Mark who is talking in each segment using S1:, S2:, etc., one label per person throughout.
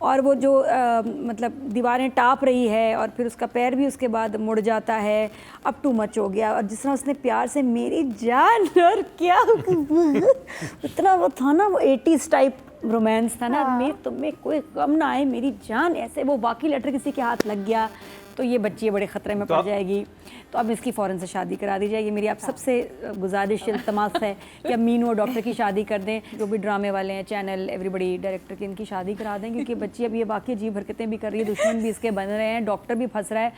S1: और वो जो मतलब दीवारें टाप रही है और फिर उसका पैर भी उसके बाद मुड़ जाता है, अब टू मच हो गया। और जिस तरह उसने प्यार से मेरी जान, और क्या इतना वो था ना, वो 80s टाइप रोमांस था ना, मैं तुम्हें कोई गम ना आए मेरी जान, ऐसे वो बाकी लेटर किसी के हाथ लग गया तो ये बच्ची बड़े ख़तरे में पड़ जाएगी, तो अब इसकी फ़ौरन से शादी करा दी जाएगी। मेरी आप सबसे गुजारिश इल्तमास है कि अब मीनू और डॉक्टर की शादी कर दें, जो भी ड्रामे वाले हैं, चैनल, एवरीबडी, डायरेक्टर की, इनकी शादी करा दें, क्योंकि बच्ची अब ये बाकी अजीब हरकतें भी कर रही है, दुश्मन भी इसके बन रहे हैं, डॉक्टर भी फंस रहा है,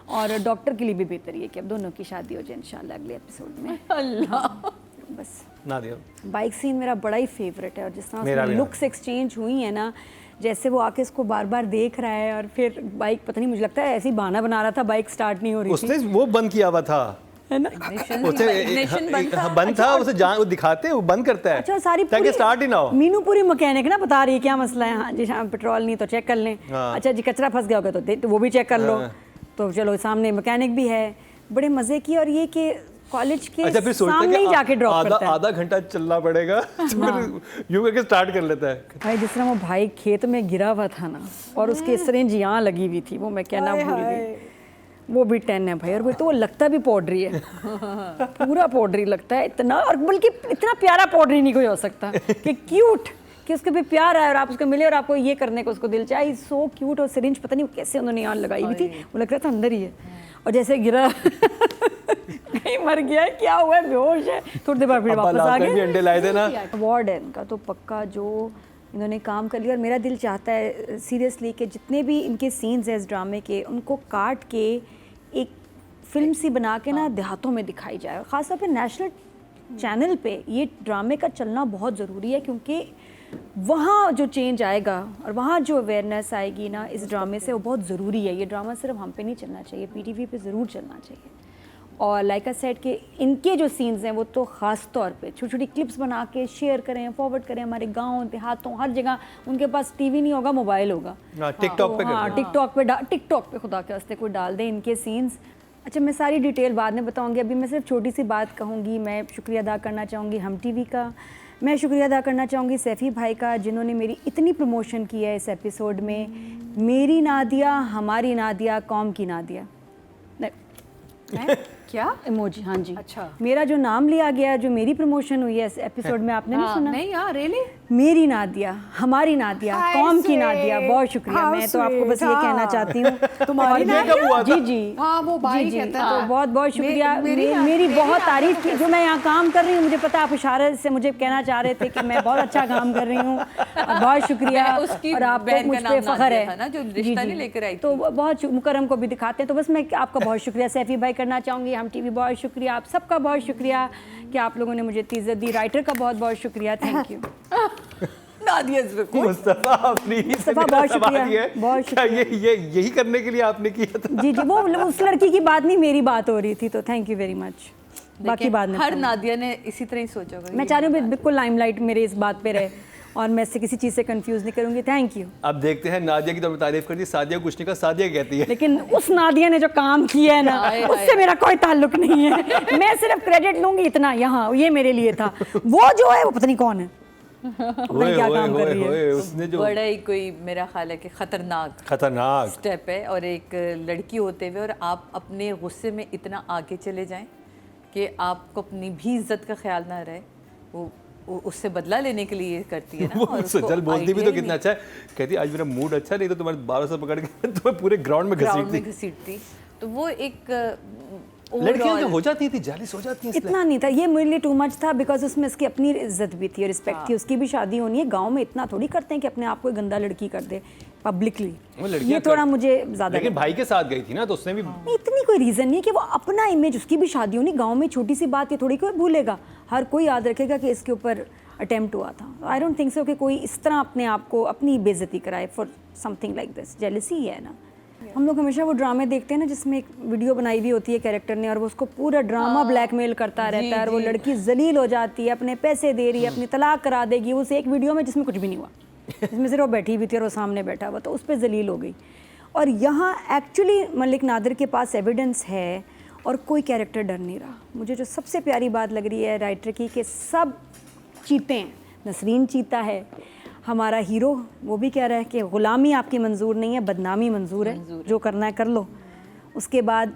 S1: और डॉक्टर के लिए भी बेहतर है कि अब दोनों की शादी हो जाए इंशाल्लाह अगले एपिसोड में।
S2: अल्लाह,
S1: बस
S3: नादिया,
S1: बाइक सीन मेरा बड़ा ही फेवरेट है, और जिस तरह लुक्स एक्सचेंज हुई है ना, जैसे वो आके इसको बार बार देख रहा है, और फिर बाइक पता नहीं, मुझे लगता है ऐसे ही बहाना बना रहा था, बाइक स्टार्ट नहीं हो रही
S3: उसने वो बंद किया हुआ था,
S1: है ना,
S3: बंद था, उसे वो दिखाते हैं, वो बंद करता है,
S1: अच्छा सारी
S3: ताकि स्टार्ट ही ना हो।
S1: मीनू पूरी मैकेनिक ना बता रही है क्या मसला है, हाँ जी पेट्रोल नहीं तो चेक कर लें, अच्छा जी कचरा फंस गया होगा तो वो भी चेक कर लो, तो चलो सामने मैकेनिक भी है, बड़े मजे की। और ये कि कॉलेज के
S3: अच्छा, फिर
S1: सामने ही जाके ड्रॉप करता है,
S3: आधा घंटा चलना पड़ेगा, तो फिर यूं करके स्टार्ट कर लेता है।
S1: भाई जिस तरह वो भाई खेत में गिरा हुआ था ना, और उसकी सिरिंज यहाँ लगी हुई थी, वो मैं कहना भूल गई, वो भी 10 है भाई, और वो तो वो लगता भी पाउडरी है पूरा पाउडरी लगता है इतना, और बल्कि इतना प्यारा पाउडरी नहीं कोई हो सकता कि क्यूट, कि उसके भी प्यार आए और आप उसको मिले और आपको ये करने को उसको दिल चाहे, सो क्यूट। और सिरिंज पता नहीं कैसे उन्होंने यहाँ लगाई हुई थी, वो लग रहा था अंदर ही है, और जैसे गिरा कहीं मर गया है, क्या हुआ है, बेहोश है, थोड़ी देर बाद फिर वापस आ गए।
S3: अंडे लाए थे ना,
S1: अवार्ड है इनका तो पक्का, जो इन्होंने काम कर लिया। और मेरा दिल चाहता है सीरियसली कि जितने भी इनके सीन्स हैं इस ड्रामे के, उनको काट के एक फिल्म सी बना के ना देहातों में दिखाई जाए, ख़ासतौर पे नेशनल चैनल पे ये ड्रामे का चलना बहुत ज़रूरी है, क्योंकि वहाँ जो चेंज आएगा और वहाँ जो अवेयरनेस आएगी ना इस ड्रामे से, वो बहुत ज़रूरी है। ये ड्रामा सिर्फ हम पे नहीं चलना चाहिए, PTV पे ज़रूर चलना चाहिए। और लाइक आई सेड के इनके जो सीन्स हैं वो तो ख़ास तौर पे छोटी छोटी क्लिप्स बना के शेयर करें, फॉरवर्ड करें हमारे गाँव देहातों, हर जगह। उनके पास TV नहीं होगा, मोबाइल होगा,
S3: टिकटॉक पे,
S1: हाँ टिकटॉक पे खुदा के वास्ते कोई डाल दें इनके सीन्स। अच्छा, मैं सारी डिटेल बाद में बताऊंगी, अभी मैं सिर्फ छोटी सी बात कहूँगी। मैं शुक्रिया अदा करना चाहूँगी हम TV का, मैं शुक्रिया अदा करना चाहूँगी सैफ़ी भाई का, जिन्होंने मेरी इतनी प्रमोशन की है इस एपिसोड में। मेरी नादिया, हमारी नादिया, कौम की नादिया,
S2: क्या
S1: इमोजी, हाँ जी,
S2: अच्छा,
S1: मेरा जो नाम लिया गया, जो मेरी प्रमोशन हुई है इस एपिसोड में, आपने नहीं सुना?
S2: नहीं यार, रियली?
S1: मेरी नादिया, हमारी नादिया, कौम की नादिया, बहुत शुक्रिया। मैं तो आपको बस ये कहना चाहती हूँ,
S2: तुम्हारी नादिया?
S1: जी जी,
S2: हाँ वो भाई कहता है,
S1: तो बहुत बहुत शुक्रिया, मेरी बहुत तारीफ की। जो मैं यहाँ काम कर रही हूँ, मुझे पता आप इशारे से मुझे कहना चाह रहे थे कि मैं बहुत अच्छा काम कर रही हूँ, बहुत शुक्रिया। और आपको मुझ पर फ़ख्र है,
S2: जो रिश्ता नहीं लेकर आई,
S1: तो बहुत मुकर्रम को भी दिखाते हैं, तो बस मैं आपका बहुत शुक्रिया सैफ़ी भाई करना चाहूँगी, हम TV बहुत शुक्रिया, आप सबका बहुत शुक्रिया कि आप लोगों ने मुझे इज्जत दी, राइटर का बहुत बहुत शुक्रिया, थैंक यू।
S3: मुस्तफा
S1: बहुत शुक्रिया, बहुत शुक्रिया।
S3: ये यही करने के लिए आपने किया था?
S1: जी जी, वो उस लड़की की बात नहीं, मेरी बात हो रही थी, तो थैंक यू वेरी मच। बाकी बात
S2: हर नादिया ने इसी तरह ही सोचा होगा।
S1: मैं चाह रही हूँ बिल्कुल लाइमलाइट मेरे इस बात पे रहे, और मैं इससे किसी चीज़ से कंफ्यूज नहीं करूँगी, थैंक यू।
S3: अब देखते हैं, नादिया की तो तारीफ कर दी, सादिया कुछ नहीं का, सादिया कहती है,
S1: लेकिन उस नादिया ने जो काम किया है ना, उससे मेरा कोई ताल्लुक नहीं है, मैं सिर्फ क्रेडिट लूंगी इतना, यहाँ ये मेरे लिए था, वो जो है वो पता नहीं कौन है, क्या काम कर रही है।
S3: उसने जो
S2: बड़ा ही कोई, मेरा ख्याल है कि खतरनाक स्टेप है, और एक लड़की होते हुए और आप अपने गुस्से में इतना आगे चले जाएं कि आपको अपनी भी इज्जत का ख्याल ना रहे, वो उससे बदला लेने के लिए करती है ना। और
S3: सजल बोलती भी तो कितना अच्छा है, कहती आज मेरा मूड अच्छा नहीं तो तुम्हारे 12 से पकड़ के तुम्हें पूरे ग्राउंड में घसीटती।
S2: तो वो एक
S3: लड़कियां जो हो जाती थी, जालिस हो जाती हैं,
S1: इतना नहीं था, ये मेरे लिए टू मच था, बिकॉज उसमें इसकी अपनी इज्जत भी थी, रिस्पेक्ट थी, उसकी भी शादी होनी है। गांव में इतना थोड़ी करते हैं कि अपने आप को गंदा लड़की कर दे पब्लिकली, ये थोड़ा मुझे ज्यादा।
S3: लेकिन भाई के साथ गई थी ना, तो उसने भी
S1: इतनी कोई रीजन नहीं है कि वो अपना इमेज, उसकी भी शादी होनी गाँव में, छोटी सी बात ये थोड़ी कोई भूलेगा, हर कोई याद रखेगा कि इसके ऊपर अटेम्प्ट हुआ था। आई डोंट थिंक सो कि कोई इस तरह अपने आप को अपनी बेइज्जती कराए for something like this. Jealousy है ना, हम लोग हमेशा वो ड्रामे देखते हैं ना जिसमें एक वीडियो बनाई हुई होती है कैरेक्टर ने, और वो उसको पूरा ड्रामा ब्लैकमेल करता रहता है, और वो लड़की जलील हो जाती है, अपने पैसे दे रही है, अपनी तलाक करा देगी, उस एक वीडियो में जिसमें कुछ भी नहीं हुआ, जिसमें सिर्फ वो बैठी हुई थी और वो सामने बैठा हुआ, तो उस पर जलील हो गई। और यहाँ एक्चुअली मलिक नादिर के पास एविडेंस है और कोई कैरेक्टर डर नहीं रहा। मुझे जो सबसे प्यारी बात लग रही है राइटर की, कि सब चीते हैं, नसरीन चीता है, हमारा हीरो वो भी कह रहा है कि ग़ुलामी आपकी मंजूर नहीं है, बदनामी मंजूर है, जो करना है कर लो। उसके बाद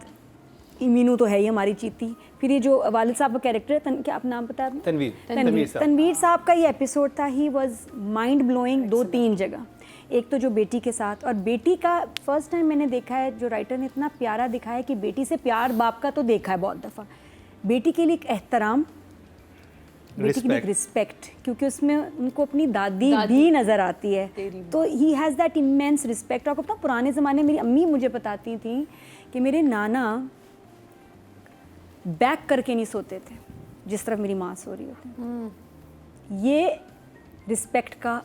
S1: मीनू तो है ही हमारी चीती। फिर ये जो वालिद साहब का कैरेक्टर है, क्या आप नाम बता? तनवीर साहब का ये एपिसोड था, ही वाज माइंड ब्लोइंग 2-3 जगह। एक तो जो बेटी के साथ, और बेटी का फर्स्ट टाइम मैंने देखा है, जो राइटर ने इतना प्यारा दिखाया है कि बेटी से प्यार बाप का तो देखा है बहुत दफ़ा, बेटी के लिए एक एहतराम, बेटी के लिए एक रिस्पेक्ट, क्योंकि उसमें उनको अपनी दादी भी नज़र आती है, तो he has that immense respect. आपको पता पुराने ज़माने में मेरी अम्मी मुझे बताती थी कि मेरे नाना बैक करके नहीं सोते थे जिस तरफ मेरी माँ सो रही होती। ये रिस्पेक्ट का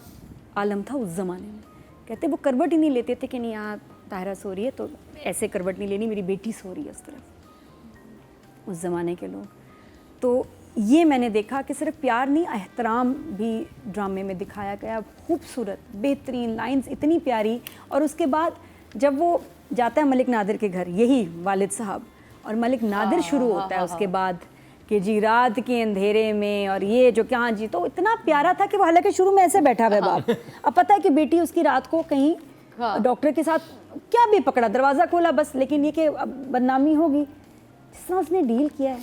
S1: आलम था उस ज़माने में। कहते वो करवट ही नहीं लेते थे कि नहीं यहाँ ताहिरा सो रही है तो ऐसे करवट नहीं लेनी, मेरी बेटी सो रही है उस तरफ, उस ज़माने के लोग। तो ये मैंने देखा कि सिर्फ प्यार नहीं, एहतराम भी ड्रामे में दिखाया गया। खूबसूरत बेहतरीन लाइंस, इतनी प्यारी। और उसके बाद जब वो जाता है मलिक नादिर के घर, यही वालिद साहब, और मलिक नादिर शुरू होता है उसके बाद कि जी रात के अंधेरे में, और ये जो क्या जी, तो इतना प्यारा था कि वो हालांकि शुरू में ऐसे बैठा हुआ है बाप, अब पता है कि बेटी उसकी रात को कहीं डॉक्टर के साथ क्या भी पकड़ा, दरवाज़ा खोला बस, लेकिन ये कि अब बदनामी होगी, जिस तरह उसने डील किया है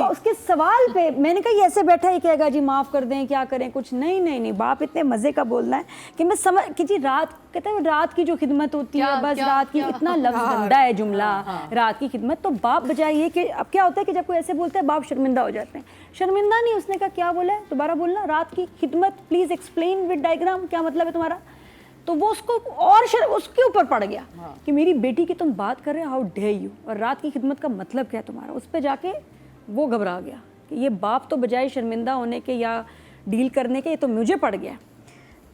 S1: उसके सवाल पे, मैंने कहा ये ऐसे बैठा ही कहेगा जी माफ़ कर दें, क्या करें, कुछ नहीं नहीं नहीं, बाप इतने मज़े का बोलना है कि मैं समझ कि जी रात, कहते हैं रात की जो खिदमत होती है, बस रात की, इतना लफ्ज़ गंदा है जुमला, रात की खिदमत, तो बाप बजाय ये कि अब क्या होता है कि जब कोई ऐसे बोलता है बाप शर्मिंदा हो जाते हैं। शर्मिंदा नहीं, उसने कहा क्या बोला है, दोबारा बोलना, रात की खिदमत, प्लीज़ एक्सप्लेन विद डायग्राम, क्या मतलब है तुम्हारा। तो वो उसको और उसके ऊपर पड़ गया कि मेरी बेटी की तुम बात कर रहे हो, हाउ डेयर यू, और रात की खिदमत का मतलब क्या है तुम्हारा। उस पर जाके वो घबरा गया कि ये बाप तो बजाय शर्मिंदा होने के या डील करने के, ये तो मुझे पड़ गया।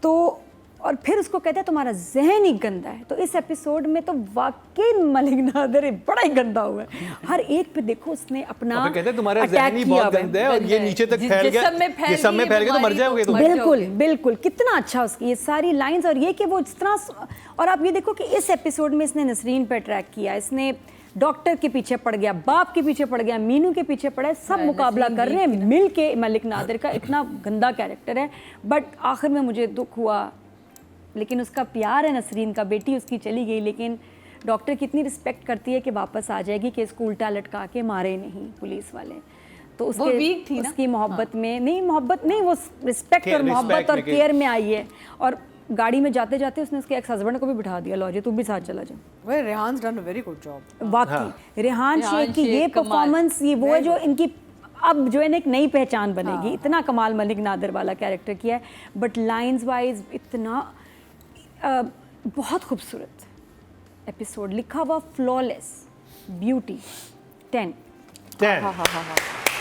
S1: तो और फिर उसको कहते हैं तुम्हारा जहन ही गंदा है। तो इस एपिसोड में तो वाकई मलिक नादिर बड़ा ही गंदा हुआ है, हर एक पे देखो उसने अपना
S3: कहते हैं तुम्हारा जहन ही बहुत गंदा है और ये नीचे तक फैल गया, जिस्म में फैल गया तो मर जाओगे तुम।
S1: बिल्कुल बिल्कुल, कितना अच्छा उसकी ये सारी लाइंस, और ये कि वो जिस तरह, और आप ये देखो कि इस एपिसोड में इसने नसरीन पे अट्रैक किया, इसने डॉक्टर के पीछे पड़ गया, बाप के पीछे पड़ गया, मीनू के पीछे पड़ा है, सब मुकाबला कर रहे हैं मिल के। मलिक नादिर का इतना गंदा कैरेक्टर है, बट आखिर में मुझे दुख हुआ, लेकिन उसका प्यार है नसरीन का, बेटी उसकी चली गई, लेकिन डॉक्टर कितनी रिस्पेक्ट करती है कि वापस आ जाएगी, कि इसको उल्टा लटका के मारे नहीं पुलिस वाले। तो उसके वीक थी उसकी मोहब्बत में नहीं, मोहब्बत नहीं, वो रिस्पेक्ट और मोहब्बत और केयर में आई है। और गाड़ी में जाते जाते उसने उसके एक्स हस्बैंड को भी बिठा दिया, लो जी तू भी साथ चला जा।
S2: रेहान's done a very good job।
S1: वाकई रेहान शेख की ये परफॉर्मेंस, ये वो है जो इनकी अब जो है ना एक नई पहचान बनेगी। इतना कमाल मलिक नादिर वाला कैरेक्टर किया है, बट लाइंस वाइज इतना बहुत खूबसूरत एपिसोड लिखा हुआ, फ्लॉलेस ब्यूटी 10।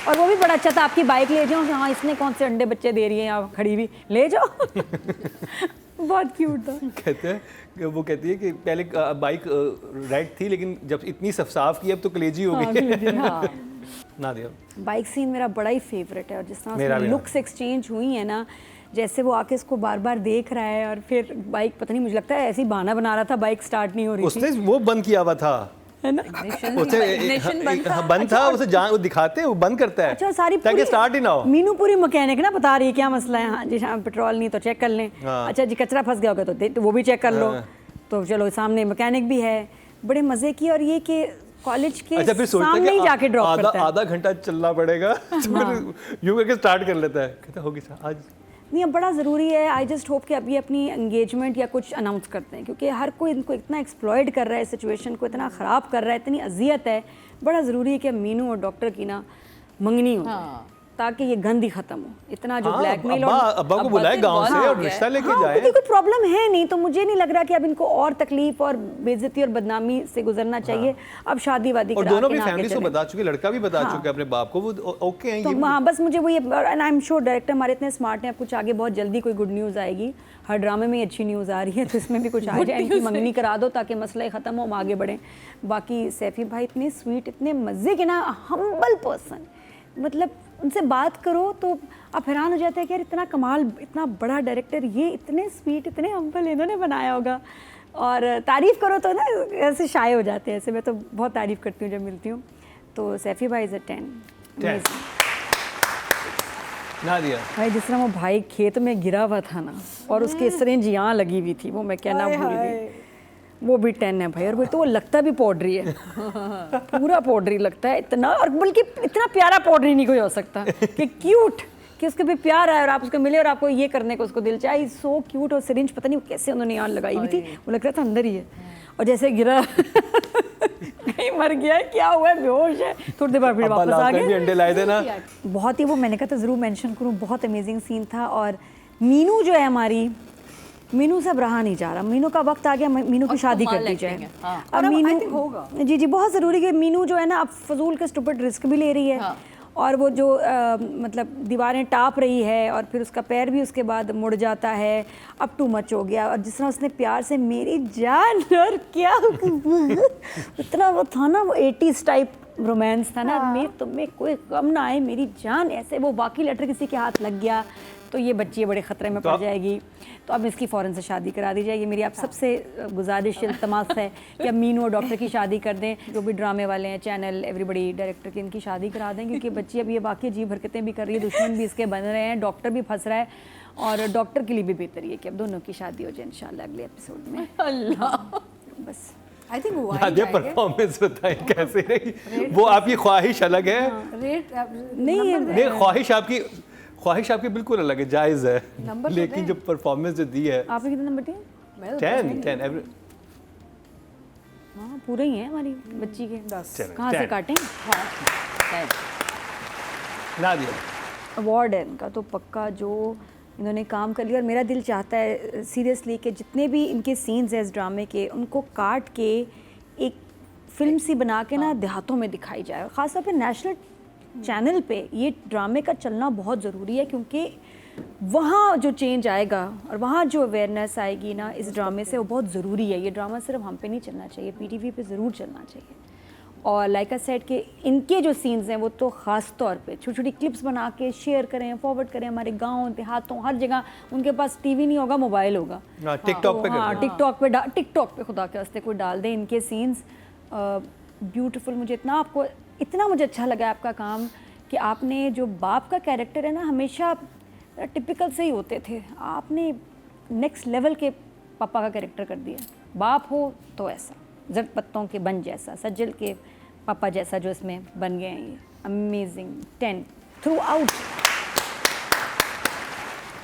S1: और वो भी बड़ा अच्छा था, आपकी बाइक ले जाओ, हाँ इसने कौन से अंडे बच्चे दे रही है यहाँ खड़ी हुई, ले जाओ बहुत क्यूट था।
S3: कहते हैं वो कहती है कि पहले बाइक राइड थी, लेकिन जब इतनी साफ की अब तो कलेजी हो गई। ना दिया
S1: बाइक सीन मेरा बड़ा ही फेवरेट है, और जिस तरह लुक्स एक्सचेंज हुई है ना, जैसे वो आके इसको बार बार देख रहा है, और फिर बाइक पता नहीं, मुझे लगता है ऐसी बहाना बना रहा था, बाइक स्टार्ट नहीं हो रही
S3: उसने वो बंद किया हुआ था,
S1: है ना,
S3: बंद था उसे वो दिखाते हैं, वो बंद करता है
S1: अच्छा सारी
S3: ताकि स्टार्ट ही ना हो।
S1: मीनू पूरी मैकेनिक ना बता रही है क्या मसला है, हाँ जी हाँ पेट्रोल नहीं तो चेक कर लें, अच्छा जी कचरा फंस गया होगा तो वो भी चेक कर लो, तो चलो सामने मैकेनिक भी है, बड़े मजे की। और ये कि कॉलेज के
S3: अच्छा, फिर
S1: सामने ही जाके ड्रॉप करता है,
S3: आधा घंटा चलना पड़ेगा यूं करके स्टार्ट कर लेता है, कहता होगी आज
S1: नहीं, अब बड़ा ज़रूरी है। आई जस्ट होप कि अभी अपनी एंगेजमेंट या कुछ अनाउंस करते हैं, क्योंकि हर कोई इनको इतना एक्सप्लॉयट कर रहा है, सिचुएशन को इतना ख़राब कर रहा है, इतनी अजियत है। बड़ा ज़रूरी है कि मीनू और डॉक्टर की ना मंगनी हो, ताकि ये गंद ही खत्म हो। इतना जो ब्लैकमेल, और
S3: अब्बा को बुलाए गांव से और रिश्ता लेके जाए,
S1: क्योंकि कोई प्रॉब्लम है नहीं, तो मुझे नहीं लग रहा कि अब इनको और तकलीफ और बेइज्जती और बदनामी से गुजरना चाहिए। अब शादी वादी
S3: और दोनों भी फैमिली को बता चुके, लड़का भी बता चुका है अपने बाप को, वो ओके हैं।
S1: तो हाँ बस मुझे वो ये, and I am sure director हमारे इतने स्मार्ट हैं, अब कुछ आगे बहुत जल्दी कोई गुड न्यूज़ आएगी। हर ड्रामे में अच्छी न्यूज़ आ रही है, तो इसमें भी कुछ आ जाए, इनकी मंगनी करा दो ताकि मसला ख़त्म हो, हम आगे बढ़ें। बाकी सैफी भाई इतने स्वीट, इतने मज़े के ना, हम्बल पर्सन, मतलब उनसे बात करो तो आप हैरान हो जाते हैं कि यार इतना कमाल, इतना बड़ा डायरेक्टर, ये इतने स्वीट, इतने हम्बल इन्होंने बनाया होगा। और तारीफ़ करो तो ना ऐसे शाये हो जाते हैं, ऐसे मैं तो बहुत तारीफ़ करती हूँ जब मिलती हूँ। तो सैफी भाई इज़ अ 10।
S3: नादिया
S1: भाई जिस तरह वो भाई खेत में गिरा हुआ था ना और उसकी सिरिंज यहाँ लगी हुई थी, वो मैं कहना भूल गई। वो भी 10 है भाई, और वो तो वो लगता भी पाउडरी है, पूरा पाउडरी लगता है इतना, और बल्कि इतना प्यारा पाउडरी नहीं कोई हो सकता कि क्यूट, कि उसके भी प्यार आए और आप उसको मिले और आपको ये करने को उसको दिल चाहे, सो क्यूट। और सिरिंज पता नहीं कैसे उन्होंने यहाँ लगाई हुई थी, वो लग रहा था अंदर ही है, और जैसे गिरा कहीं मर गया है, क्या हुआ है, बेहोश है, थोड़ी देर बाद फिर वापस आ गए।
S3: अंडे लाए थे ना,
S1: बहुत ही, वो मैंने कहा था ज़रूर मेंशन करूँ, बहुत अमेजिंग सीन था। और मीनू जो है हमारी, मीनू से अब रहा नहीं जा रहा, मीनू का वक्त आ गया, मीनू की शादी कर दी जाए। अब मीनू होगा जी बहुत ज़रूरी है। मीनू जो है ना अब फजूल के स्टूपिड रिस्क भी ले रही है, और वो जो मतलब दीवारें टाप रही है, और फिर उसका पैर भी उसके बाद मुड़ जाता है, अब टू मच हो गया। और जिस तरह उसने प्यार से मेरी जान, और क्या इतना वो था ना, वो 80s टाइप रोमांस था ना, मैं तुम्हें कोई गम ना आए मेरी जान, ऐसे वो बाकी लेटर किसी के हाथ लग गया तो ये बच्ची बड़े ख़तरे में पड़ जाएगी, तो अब इसकी फ़ौरन से शादी करा दी जाएगी। मेरी आप सबसे गुजारिश इल्तमास है कि अब मीनू और डॉक्टर की शादी कर दें, जो भी ड्रामे वाले हैं, चैनल, एवरीबडी, डायरेक्टर की, इनकी शादी करा दें, क्योंकि बच्ची अब ये बाकी अजीब हरकतें भी कर रही है, दुश्मन भी इसके बन रहे हैं, डॉक्टर भी फंस रहा है, और डॉक्टर के लिए भी बेहतर है कि अब दोनों की शादी हो जाए इंशाल्लाह अगले एपिसोड में।
S2: अल्लाह,
S1: बस
S4: आई थिंक
S3: नादिया परफॉर्मेंस बताएं कैसे रही, वो आपकी ख्वाहिश अलग है।
S4: रेट
S3: नहीं, ख्वाहिश आपकी बिल्कुल अलग है, जायज़ है, लेकिन जो परफॉर्मेंस जो दी है।
S1: आपने कितने नंबर दिए?
S3: 10
S1: हाँ पूरे ही हैं हमारी बच्ची के।
S4: 10
S1: कहाँ से काटें?
S3: नादिया
S1: अवार्ड है इनका तो पक्का, जो इन्होंने काम कर लिया। और मेरा दिल चाहता है सीरियसली कि जितने भी इनके सीन्स हैं इस ड्रामे के, उनको काट के एक फिल्म सी बना के ना देहातों में दिखाई जाए, ख़ासतौर पे नेशनल चैनल पे ये ड्रामे का चलना बहुत ज़रूरी है, क्योंकि वहाँ जो चेंज आएगा और वहाँ जो अवेयरनेस आएगी ना इस ड्रामे से, वो बहुत ज़रूरी है। ये ड्रामा सिर्फ हम पे नहीं चलना चाहिए, PTV पे ज़रूर चलना चाहिए। और लाइक आई सेड कि इनके जो सीन्स हैं वो तो ख़ास तौर पे छोटी छोटी क्लिप्स बना के शेयर करें, फॉरवर्ड करें हमारे गाँव देहातों, हर जगह। उनके पास TV नहीं होगा, मोबाइल होगा,
S3: टिकटॉक पे,
S1: हाँ टिकटॉक पे खुदा के वास्ते कोई डाल दें इनके सीन्स। ब्यूटीफुल। मुझे इतना मुझे अच्छा लगा आपका काम कि आपने जो बाप का कैरेक्टर है ना, हमेशा टिपिकल से ही होते थे, आपने नेक्स्ट लेवल के पापा का कैरेक्टर कर दिया। बाप हो तो ऐसा जट पत्तों के बन जैसा, सज्जल के पापा जैसा जो इसमें बन गए हैं, ये अमेजिंग 10 थ्रू आउट।